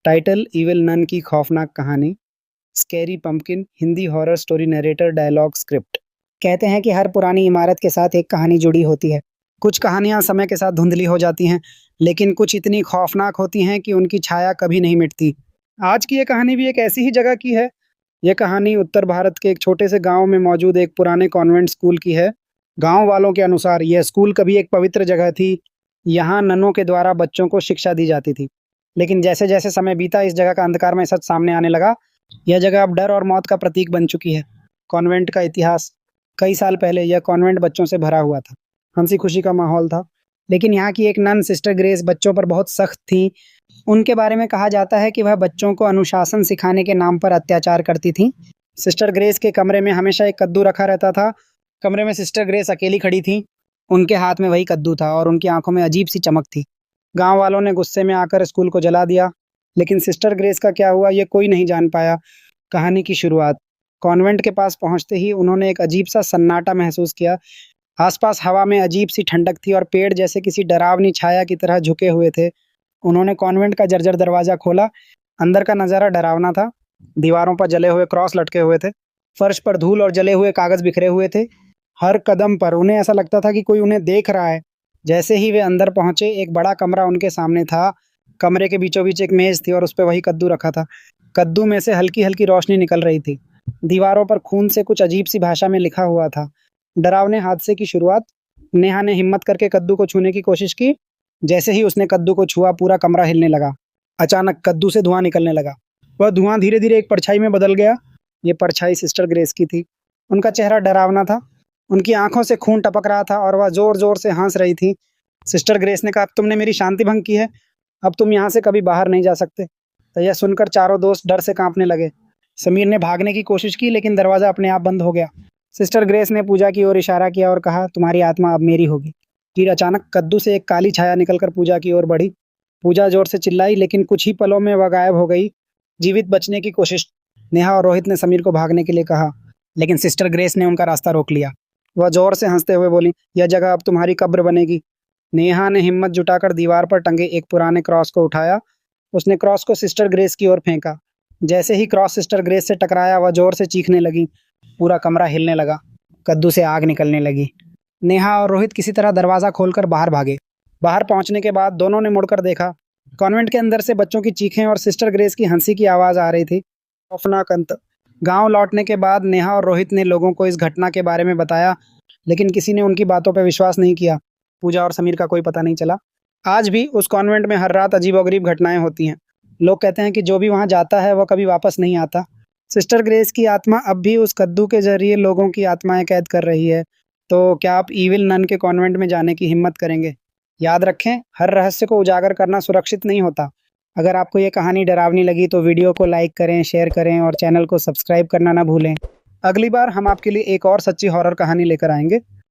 Title evil none की खौफनाक कहानी। Scary pumpkin Hindi horror story narrator dialogue script. कहते हैं कि हर पुरानी इमारत के साथ एक कहानी जुड़ी होती है। कुछ कहानियां समय के साथ धुंधली हो जाती हैं, लेकिन कुछ इतनी खौफनाक होती हैं कि उनकी छाया कभी नहीं मिटती। आज की ये कहानी भी एक ऐसी ही जगह की है। ये कहानी उत्तर भारत के एक छोटे से गांव में मौजूद एक पुराने कॉन्वेंट स्कूल की है। गांव वालों के अनुसार यह स्कूल कभी एक पवित्र जगह थी। यहाँ ननों के द्वारा बच्चों को शिक्षा दी जाती थी। लेकिन जैसे जैसे समय बीता, इस जगह का अंधकारमय सच सामने आने लगा। यह जगह अब डर और मौत का प्रतीक बन चुकी है। कॉन्वेंट का इतिहास। कई साल पहले यह कॉन्वेंट बच्चों से भरा हुआ था। हंसी खुशी का माहौल था। लेकिन यहाँ की एक नन सिस्टर ग्रेस बच्चों पर बहुत सख्त थी। उनके बारे में कहा जाता है कि वह बच्चों को अनुशासन सिखाने के नाम पर अत्याचार करती थी। सिस्टर ग्रेस के कमरे में हमेशा एक कद्दू रखा रहता था। कमरे में सिस्टर ग्रेस अकेली खड़ी थी। उनके हाथ में वही कद्दू था और उनकी आंखों में अजीब सी चमक थी। गांव वालों ने गुस्से में आकर स्कूल को जला दिया। लेकिन सिस्टर ग्रेस का क्या हुआ, ये कोई नहीं जान पाया। कहानी की शुरुआत। कॉन्वेंट के पास पहुंचते ही उन्होंने एक अजीब सा सन्नाटा महसूस किया। आसपास हवा में अजीब सी ठंडक थी और पेड़ जैसे किसी डरावनी छाया की तरह झुके हुए थे। उन्होंने कॉन्वेंट का जर्जर दरवाजा खोला। अंदर का नज़ारा डरावना था। दीवारों पर जले हुए क्रॉस लटके हुए थे। फर्श पर धूल और जले हुए कागज बिखरे हुए थे। हर कदम पर उन्हें ऐसा लगता था कि कोई उन्हें देख रहा है। जैसे ही वे अंदर पहुंचे, एक बड़ा कमरा उनके सामने था। कमरे के बीचों बीच एक मेज थी और उस पर वही कद्दू रखा था। कद्दू में से हल्की हल्की रोशनी निकल रही थी। दीवारों पर खून से कुछ अजीब सी भाषा में लिखा हुआ था। डरावने हादसे की शुरुआत। नेहा ने हिम्मत करके कद्दू को छूने की कोशिश की। जैसे ही उसने कद्दू को छुआ, पूरा कमरा हिलने लगा। अचानक कद्दू से धुआं निकलने लगा। वह धुआं धीरे धीरे एक परछाई में बदल गया। ये परछाई सिस्टर ग्रेस की थी। उनका चेहरा डरावना था। उनकी आंखों से खून टपक रहा था और वह जोर जोर से हंस रही थी। सिस्टर ग्रेस ने कहा, अब तुमने मेरी शांति भंग की है। अब तुम यहाँ से कभी बाहर नहीं जा सकते। तो यह सुनकर चारों दोस्त डर से कांपने लगे। समीर ने भागने की कोशिश की, लेकिन दरवाजा अपने आप बंद हो गया। सिस्टर ग्रेस ने पूजा की ओर इशारा किया और कहा, तुम्हारी आत्मा अब मेरी होगी। फिर अचानक कद्दू से एक काली छाया निकलकर पूजा की ओर बढ़ी। पूजा जोर से चिल्लाई, लेकिन कुछ ही पलों में वह गायब हो गई। जीवित बचने की कोशिश। नेहा और रोहित ने समीर को भागने के लिए कहा, लेकिन सिस्टर ग्रेस ने उनका रास्ता रोक लिया। वह जोर से हंसते हुए बोली, यह जगह अब तुम्हारी कब्र बनेगी। नेहा ने हिम्मत जुटाकर दीवार पर टंगे एक पुराने क्रॉस को उठाया। उसने क्रॉस को सिस्टर ग्रेस की ओर फेंका। जैसे ही क्रॉस सिस्टर ग्रेस से टकराया, वह जोर से चीखने लगी। पूरा कमरा हिलने लगा। कद्दू से आग निकलने लगी। नेहा और रोहित किसी तरह दरवाज़ा खोलकर बाहर भागे। बाहर पहुंचने के बाद दोनों ने मुड़कर देखा। कॉन्वेंट के अंदर से बच्चों की चीखें और सिस्टर ग्रेस की हंसी की आवाज़ आ रही थी। खौफनाक अंत। गांव लौटने के बाद नेहा और रोहित ने लोगों को इस घटना के बारे में बताया, लेकिन किसी ने उनकी बातों पर विश्वास नहीं किया। पूजा और समीर का कोई पता नहीं चला। आज भी उस कॉन्वेंट में हर रात अजीबोगरीब घटनाएं होती हैं। लोग कहते हैं कि जो भी वहाँ जाता है वह कभी वापस नहीं आता। सिस्टर ग्रेस की आत्मा अब भी उस कद्दू के जरिए लोगों की आत्माएं कैद कर रही है। तो क्या आप इविल नन के कॉन्वेंट में जाने की हिम्मत करेंगे? याद रखें, हर रहस्य को उजागर करना सुरक्षित नहीं होता। अगर आपको ये कहानी डरावनी लगी तो वीडियो को लाइक करें, शेयर करें और चैनल को सब्सक्राइब करना ना भूलें। अगली बार हम आपके लिए एक और सच्ची हॉरर कहानी लेकर आएंगे।